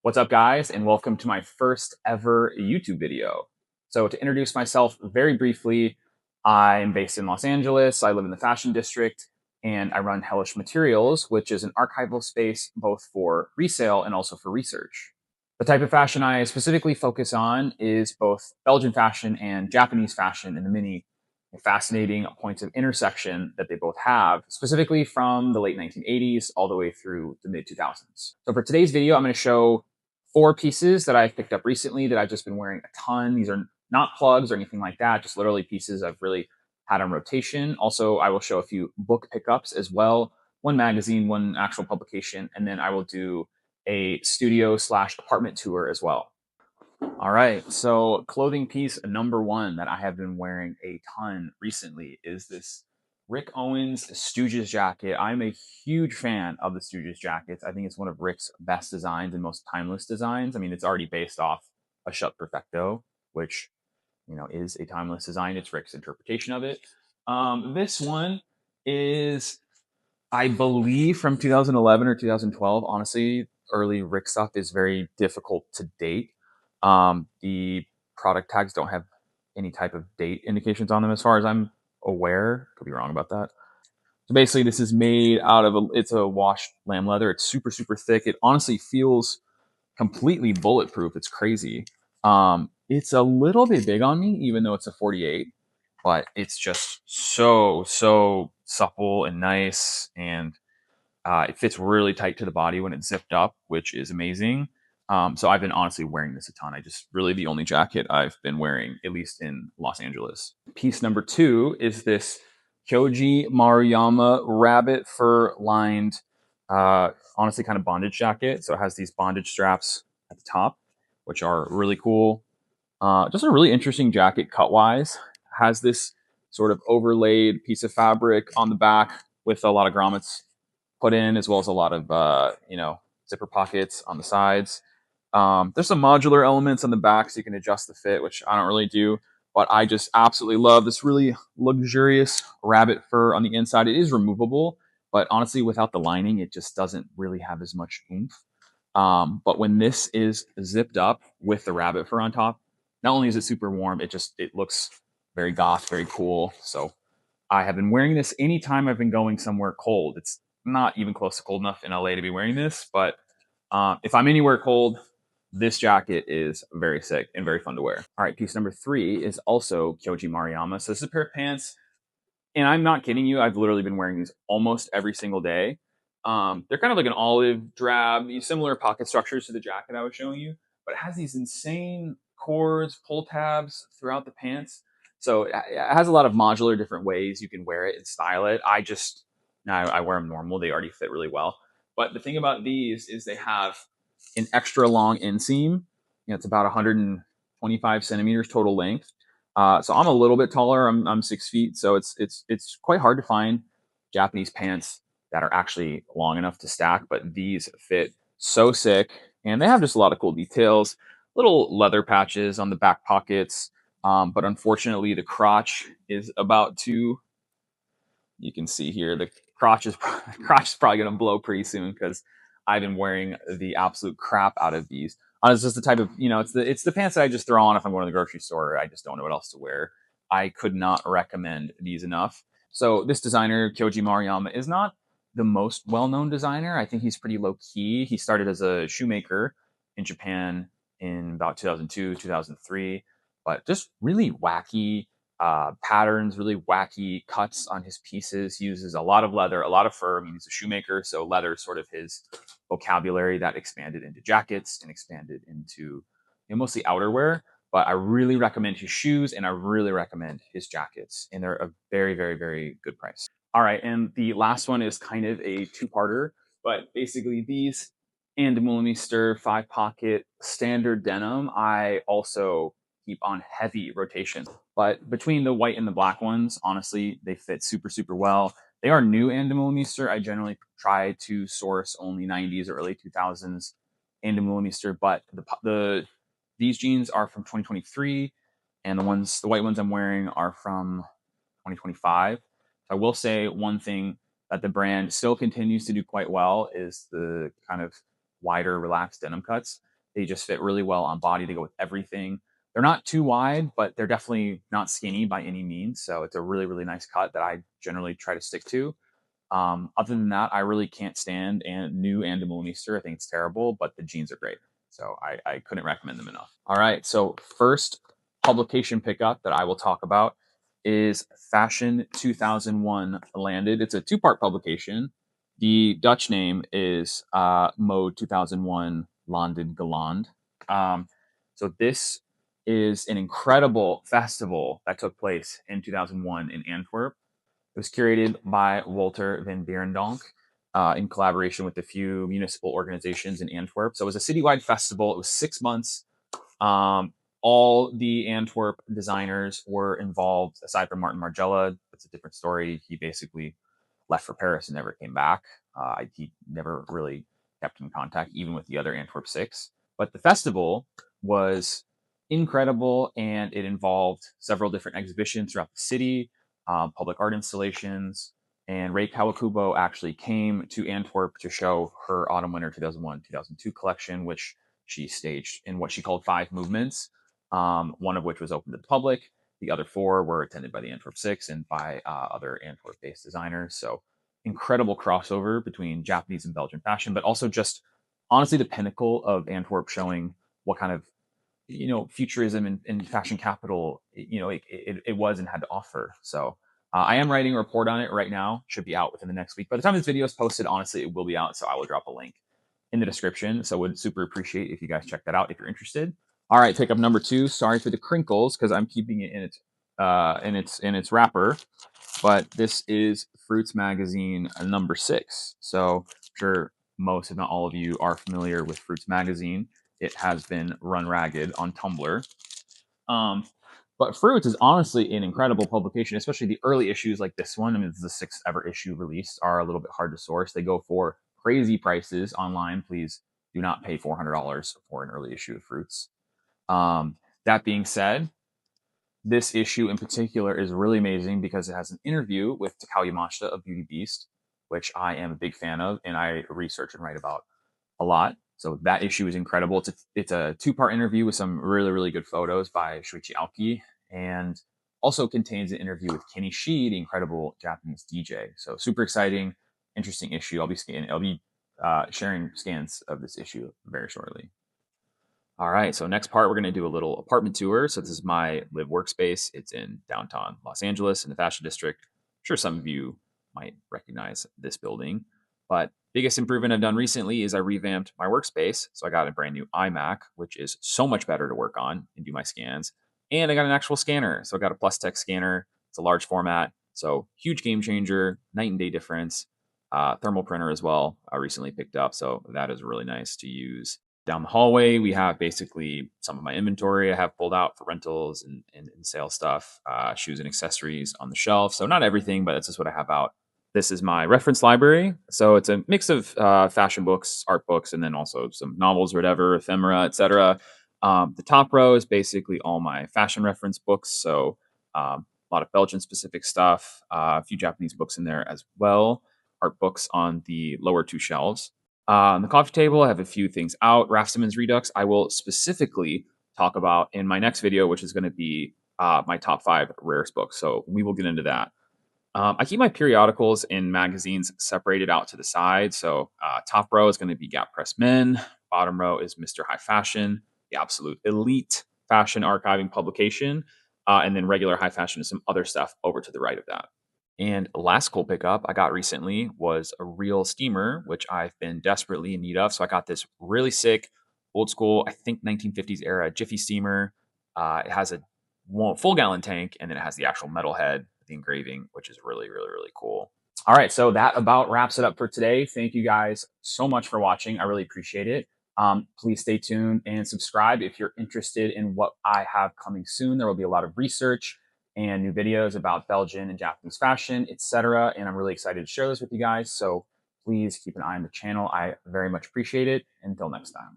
What's up, guys, and welcome to my first ever YouTube video. So to introduce myself very briefly, I'm based in Los Angeles, I live in the fashion district, and I run Hellish Materials, which is an archival space both for resale and also for research. The type of fashion I specifically focus on is both Belgian fashion and Japanese fashion, and the many fascinating points of intersection that they both have, specifically from the late 1980s all the way through the mid 2000s. So for today's video, I'm going to show 4 pieces that I've picked up recently that I've just been wearing a ton. These are not plugs or anything like that, just literally pieces I've really had on rotation. Also, I will show a few book pickups as well, one magazine, one actual publication, and then I will do a studio/apartment tour as well. All right, so clothing piece number 1 that I have been wearing a ton recently is this Rick Owens Stooges jacket. I'm a huge fan of the Stooges jackets. I think it's one of Rick's best designs and most timeless designs. I mean, it's already based off a Shut Perfecto, which, is a timeless design. It's Rick's interpretation of it. This one is, I believe, from 2011 or 2012. Honestly, early Rick stuff is very difficult to date. The product tags don't have any type of date indications on them as far as I'm aware. Could be wrong about that. So basically this is made out of it's a washed lamb leather. It's super, super thick. It honestly feels completely bulletproof. It's crazy. It's a little bit big on me, even though it's a 48, but it's just so supple and nice. And it fits really tight to the body when it's zipped up, which is amazing. So I've been honestly wearing this a ton. Really the only jacket I've been wearing, at least in Los Angeles. Piece number 2 is this Kyoji Maruyama rabbit fur lined, honestly kind of bondage jacket. So it has these bondage straps at the top, which are really cool. Just a really interesting jacket cut wise. Has this sort of overlaid piece of fabric on the back with a lot of grommets put in, as well as a lot of zipper pockets on the sides. There's some modular elements on the back so you can adjust the fit, which I don't really do, but I just absolutely love this really luxurious rabbit fur on the inside. It is removable, but honestly, without the lining, it just doesn't really have as much oomph. But when this is zipped up with the rabbit fur on top, not only is it super warm, it looks very goth, very cool. So I have been wearing this anytime I've been going somewhere cold. It's not even close to cold enough in LA to be wearing this, but if I'm anywhere cold, this jacket is very sick and very fun to wear. All right, piece number 3 is also Kyoji Maruyama. So this is a pair of pants, and I'm not kidding you. I've literally been wearing these almost every single day. They're kind of like an olive drab, similar pocket structures to the jacket I was showing you, but it has these insane cords, pull tabs throughout the pants. So it has a lot of modular different ways you can wear it and style it. I wear them normal. They already fit really well. But the thing about these is they have an extra long inseam. It's about 125 centimeters total length. So I'm a little bit taller. I'm 6 feet, so it's quite hard to find Japanese pants that are actually long enough to stack. But these fit so sick, and they have just a lot of cool details. Little leather patches on the back pockets, but unfortunately, the crotch is about to. You can see here the crotch is probably going to blow pretty soon because I've been wearing the absolute crap out of these. It's just the type of, it's the pants that I just throw on if I'm going to the grocery store. I just don't know what else to wear. I could not recommend these enough. So this designer, Kyoji Maruyama, is not the most well-known designer. I think he's pretty low-key. He started as a shoemaker in Japan in about 2002, 2003, but just really wacky patterns, really wacky cuts on his pieces. He uses a lot of leather, a lot of fur. I mean, he's a shoemaker, so leather is sort of his vocabulary that expanded into jackets and expanded into mostly outerwear. But I really recommend his shoes and I really recommend his jackets, and they're a very, very, very good price. All right, and the last one is kind of a two-parter, but basically these and Demeulemeester 5-pocket standard denim, I also keep on heavy rotation. But between the white and the black ones, honestly, they fit super, super well. They are new and Demeulemeester. I generally try to source only 90s or early 2000s and Demeulemeester, but these jeans are from 2023, and the white ones I'm wearing are from 2025. I will say one thing that the brand still continues to do quite well is the kind of wider, relaxed denim cuts. They just fit really well on body. They go with everything. They're not too wide, but they're definitely not skinny by any means. So it's a really, really nice cut that I generally try to stick to. Other than that, I really can't stand new and Demeulemeester. I think it's terrible, but the jeans are great. So I couldn't recommend them enough. All right. So first publication pickup that I will talk about is Fashion 2001 Landed. It's a two-part publication. The Dutch name is Mode 2001 Landed-Geland. So this is an incredible festival that took place in 2001 in Antwerp. It was curated by Walter van Beirendonck in collaboration with a few municipal organizations in Antwerp. So it was a citywide festival. It was 6 months. All the Antwerp designers were involved, aside from Martin Margiela. That's a different story. He basically left for Paris and never came back. He never really kept in contact, even with the other Antwerp Six. But the festival was incredible, and it involved several different exhibitions throughout the city, public art installations, and Ray Kawakubo actually came to Antwerp to show her autumn-winter 2001-2002 collection, which she staged in what she called 5 movements, one of which was open to the public. The other 4 were attended by the Antwerp Six and by other Antwerp-based designers. So incredible crossover between Japanese and Belgian fashion, but also just honestly the pinnacle of Antwerp showing what kind of futurism and fashion capital it was and had to offer. So I am writing a report on it right now. Should be out within the next week. By the time this video is posted, honestly, it will be out. So I will drop a link in the description. So would super appreciate if you guys check that out if you're interested. All right, pickup number 2. Sorry for the crinkles because I'm keeping it in its wrapper. But this is Fruits Magazine number 6. So I'm sure most, if not all of you, are familiar with Fruits Magazine. It has been run ragged on Tumblr. But Fruits is honestly an incredible publication, especially the early issues like this one. I mean, this is the 6th ever issue released, are a little bit hard to source. They go for crazy prices online. Please do not pay $400 for an early issue of Fruits. That being said, this issue in particular is really amazing because it has an interview with Takao Yamashita of Beauty Beast, which I am a big fan of and I research and write about a lot. So that issue is incredible. It's a 2-part interview with some really, really good photos by Shuichi Aoki, and also contains an interview with Kenny Shi, the incredible Japanese DJ. So super exciting, interesting issue. I'll be sharing scans of this issue very shortly. All right, so next part, we're going to do a little apartment tour. So this is my live workspace. It's in downtown Los Angeles in the fashion district. I'm sure some of you might recognize this building, but biggest improvement I've done recently is I revamped my workspace. So I got a brand new iMac, which is so much better to work on and do my scans. And I got an actual scanner. So I got a Plus Tech scanner. It's a large format. So huge game changer, night and day difference. Thermal printer as well, I recently picked up. So that is really nice to use. Down the hallway, we have basically some of my inventory I have pulled out for rentals and sale stuff, shoes and accessories on the shelf. So not everything, but that's just what I have out. This is my reference library. So it's a mix of fashion books, art books, and then also some novels or whatever, ephemera, etc. The top row is basically all my fashion reference books. So a lot of Belgian specific stuff, a few Japanese books in there as well. Art books on the lower 2 shelves. On the coffee table, I have a few things out. Rafstimann's Redux, I will specifically talk about in my next video, which is going to be my top 5 rarest books. So we will get into that. I keep my periodicals and magazines separated out to the side. So top row is going to be Gap Press Men. Bottom row is Mr. High Fashion, the absolute elite fashion archiving publication. And then regular high fashion and some other stuff over to the right of that. And last cool pickup I got recently was a real steamer, which I've been desperately in need of. So I got this really sick, old school, I think 1950s era Jiffy steamer. It has a full gallon tank, and then it has the actual metal head, the engraving, which is really, really, really cool. All right, so that about wraps it up for today. Thank you guys so much for watching. I really appreciate it. Please stay tuned and subscribe if you're interested in what I have coming soon. There will be a lot of research and new videos about Belgian and Japanese fashion, etc. And I'm really excited to share this with you guys. So please keep an eye on the channel. I very much appreciate it. Until next time.